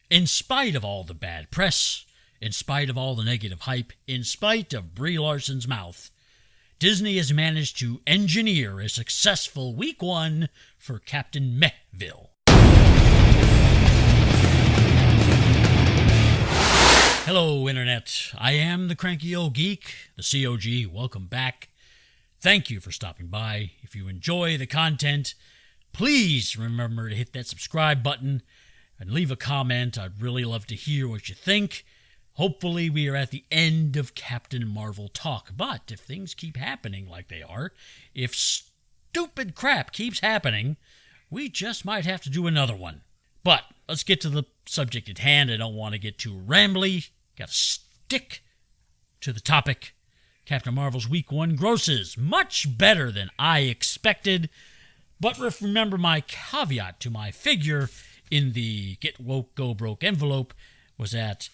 In spite of all the bad press, in spite of all the negative hype, in spite of Brie Larson's mouth, Disney has managed to engineer a successful week 1 for Captain Mehville. Hello, Internet. I am the Cranky Old Geek, the COG. Welcome back. Thank you for stopping by. If you enjoy the content, please remember to hit that subscribe button and leave a comment. I'd really love to hear what you think. Hopefully we are at the end of Captain Marvel talk, but if things keep happening like they are, if stupid crap keeps happening, we just might have to do another one. But let's get to the subject at hand. I don't want to get too rambly. Got to stick to the topic. Captain Marvel's Week 1 grosses much better than I expected, but remember my caveat to my figure in the Get Woke, Go Broke envelope was that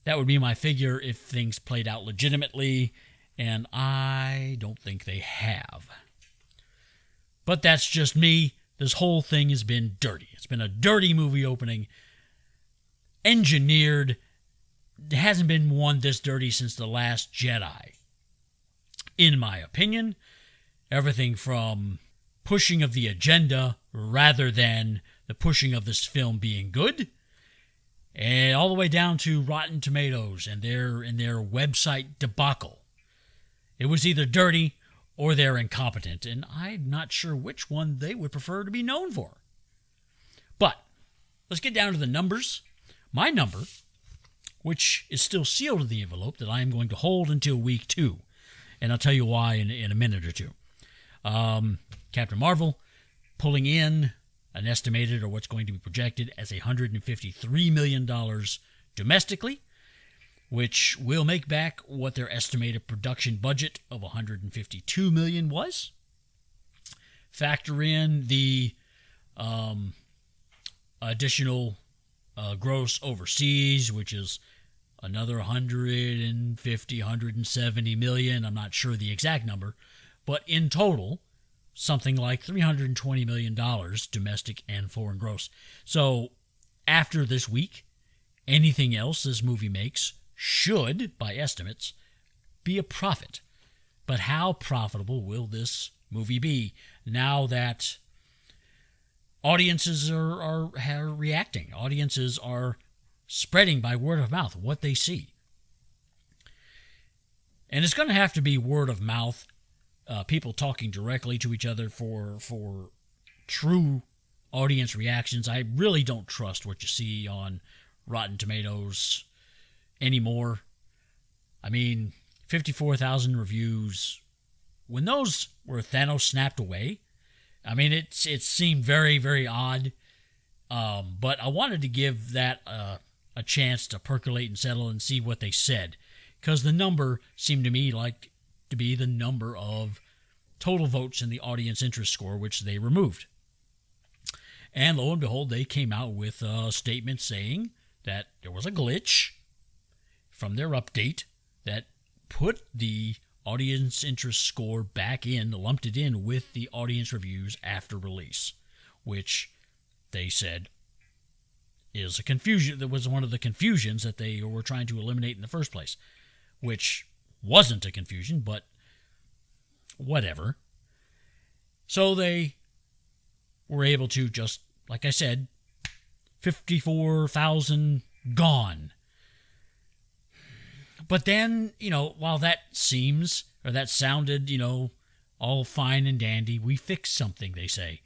would be my figure if things played out legitimately, and I don't think they have. But that's just me. This whole thing has been dirty. It's been a dirty movie opening, engineered. It hasn't been one this dirty since The Last Jedi. In my opinion, everything from pushing of the agenda rather than the pushing of this film being good, and all the way down to Rotten Tomatoes and their website debacle. It was either dirty or they're incompetent, and I'm not sure which one they would prefer to be known for. But let's get down to the numbers. My number, which is still sealed in the envelope that I am going to hold until week 2, and I'll tell you why in a minute or two. Captain Marvel pulling in an estimated, or what's going to be projected as $153 million domestically, which will make back what their estimated production budget of $152 million was. Factor in the additional gross overseas, which is another $150, $170 million. I'm not sure the exact number, but in total, something like $320 million domestic and foreign gross. So after this week, anything else this movie makes should, by estimates, be a profit. But how profitable will this movie be now that audiences are reacting? Audiences are spreading by word of mouth what they see. And it's going to have to be word of mouth. People talking directly to each other for true audience reactions. I really don't trust what you see on Rotten Tomatoes anymore. I mean, 54,000 reviews. When those were Thanos snapped away, I mean, it seemed very, very odd. But I wanted to give that a chance to percolate and settle and see what they said, because the number seemed to me like to be the number of total votes in the audience interest score, which they removed. And lo and behold, they came out with a statement saying that there was a glitch from their update that put the audience interest score back in, lumped it in with the audience reviews after release, which they said is a confusion. That was one of the confusions that they were trying to eliminate in the first place, which wasn't a confusion, but whatever. So they were able to just, like I said, 54,000 gone. But then, while that sounded, all fine and dandy, we fixed something, they say.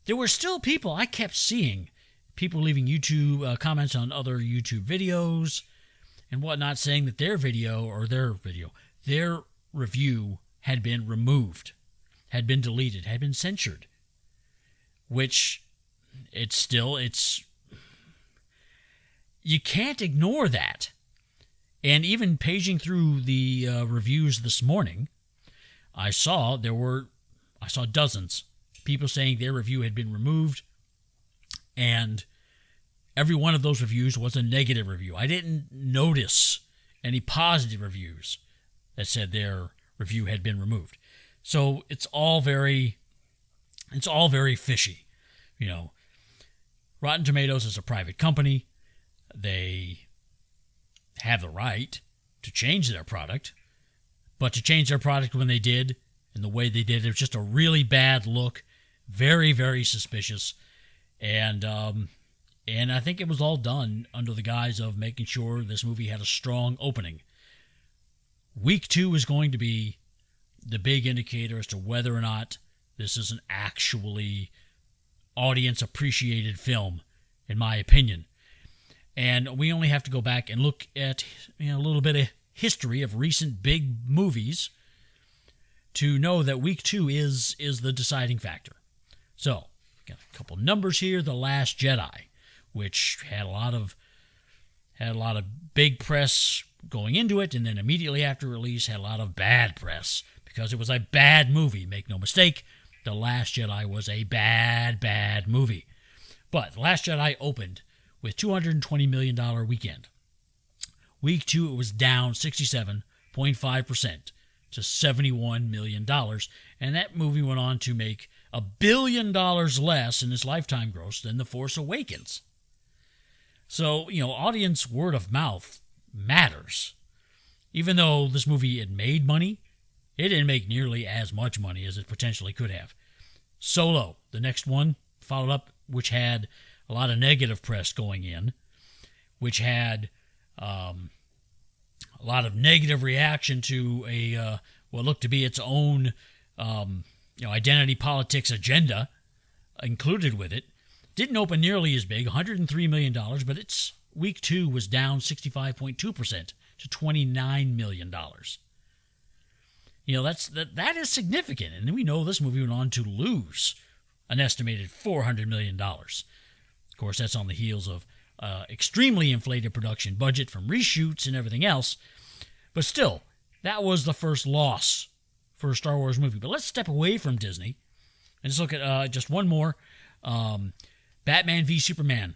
There were still people, I kept seeing people leaving YouTube comments on other YouTube videos and whatnot, saying that their review had been removed, had been deleted, had been censored, which you can't ignore that. And even paging through the reviews this morning, I saw dozens of people saying their review had been removed, and every one of those reviews was a negative review. I didn't notice any positive reviews that said their review had been removed. So it's all very fishy. Rotten Tomatoes is a private company. They have the right to change their product, but to change their product when they did and the way they did, it was just a really bad look, very, very suspicious, and I think it was all done under the guise of making sure this movie had a strong opening. Week 2 is going to be the big indicator as to whether or not this is an actually audience-appreciated film, in my opinion. And we only have to go back and look at a little bit of history of recent big movies to know that Week 2 is the deciding factor. So, got a couple numbers here. The Last Jedi, which had a lot of big press going into it, and then immediately after release had a lot of bad press because it was a bad movie. Make no mistake, The Last Jedi was a bad movie. But The Last Jedi opened with $220 million weekend. Week 2, it was down 67.5% to $71 million, and that movie went on to make $1 billion less in its lifetime gross than The Force Awakens. So, audience word of mouth matters. Even though this movie had made money, it didn't make nearly as much money as it potentially could have. Solo, the next one, followed up, which had a lot of negative press going in, which had a lot of negative reaction to what looked to be its own identity politics agenda included with it. Didn't open nearly as big, $103 million, but its Week 2 was down 65.2% to $29 million. That is significant, and we know this movie went on to lose an estimated $400 million. Of course, that's on the heels of extremely inflated production budget from reshoots and everything else, but still, that was the first loss for a Star Wars movie. But let's step away from Disney and just look at just one more. Batman v Superman.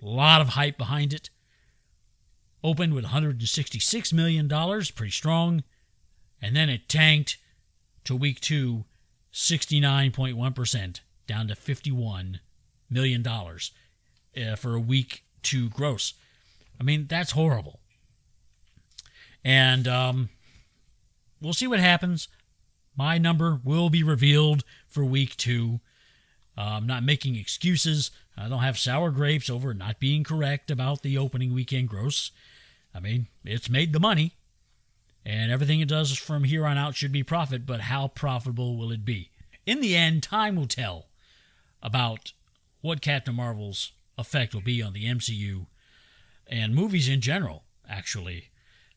A lot of hype behind it. Opened with $166 million, pretty strong. And then it tanked to Week 2, 69.1%, down to $51 million for a Week 2 gross. I mean, that's horrible. And we'll see what happens. My number will be revealed for Week 2. I'm not making excuses. I don't have sour grapes over not being correct about the opening weekend gross. I mean, it's made the money, and everything it does from here on out should be profit, but how profitable will it be? In the end, time will tell about what Captain Marvel's effect will be on the MCU and movies in general, actually.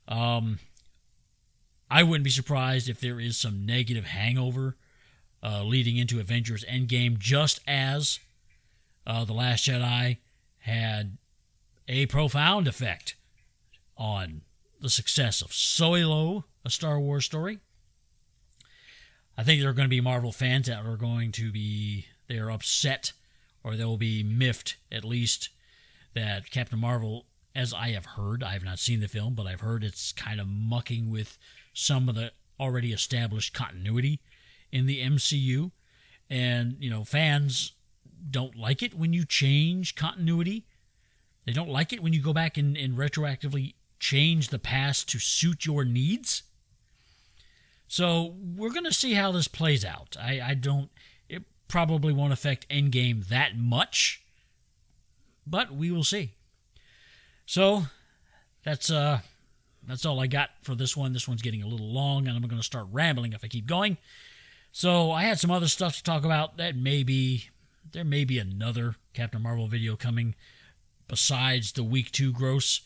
I wouldn't be surprised if there is some negative hangover leading into Avengers Endgame, just as The Last Jedi had a profound effect on the success of Solo, a Star Wars story. I think there are going to be Marvel fans that are going to be, they're upset, or they'll be miffed, at least, that Captain Marvel, as I have heard, I have not seen the film, but I've heard it's kind of mucking with some of the already established continuity in the MCU. And, fans don't like it when you change continuity. They don't like it when you go back and retroactively change the past to suit your needs. So we're going to see how this plays out. It probably won't affect Endgame that much, but we will see. So that's all I got for this one. This one's getting a little long, and I'm going to start rambling if I keep going. So I had some other stuff to talk about. There may be another Captain Marvel video coming besides the Week 2 gross.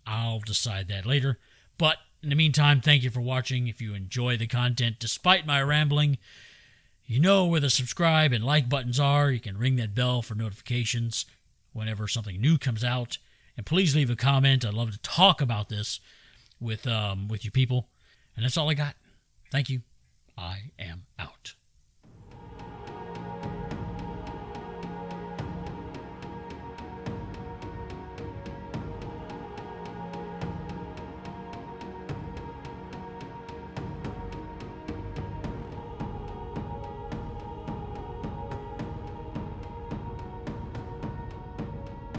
I'll decide that later. But in the meantime, thank you for watching. If you enjoy the content despite my rambling, you know where the subscribe and like buttons are. You can ring that bell for notifications whenever something new comes out. And please leave a comment. I'd love to talk about this with you people. And that's all I got. Thank you. I am out.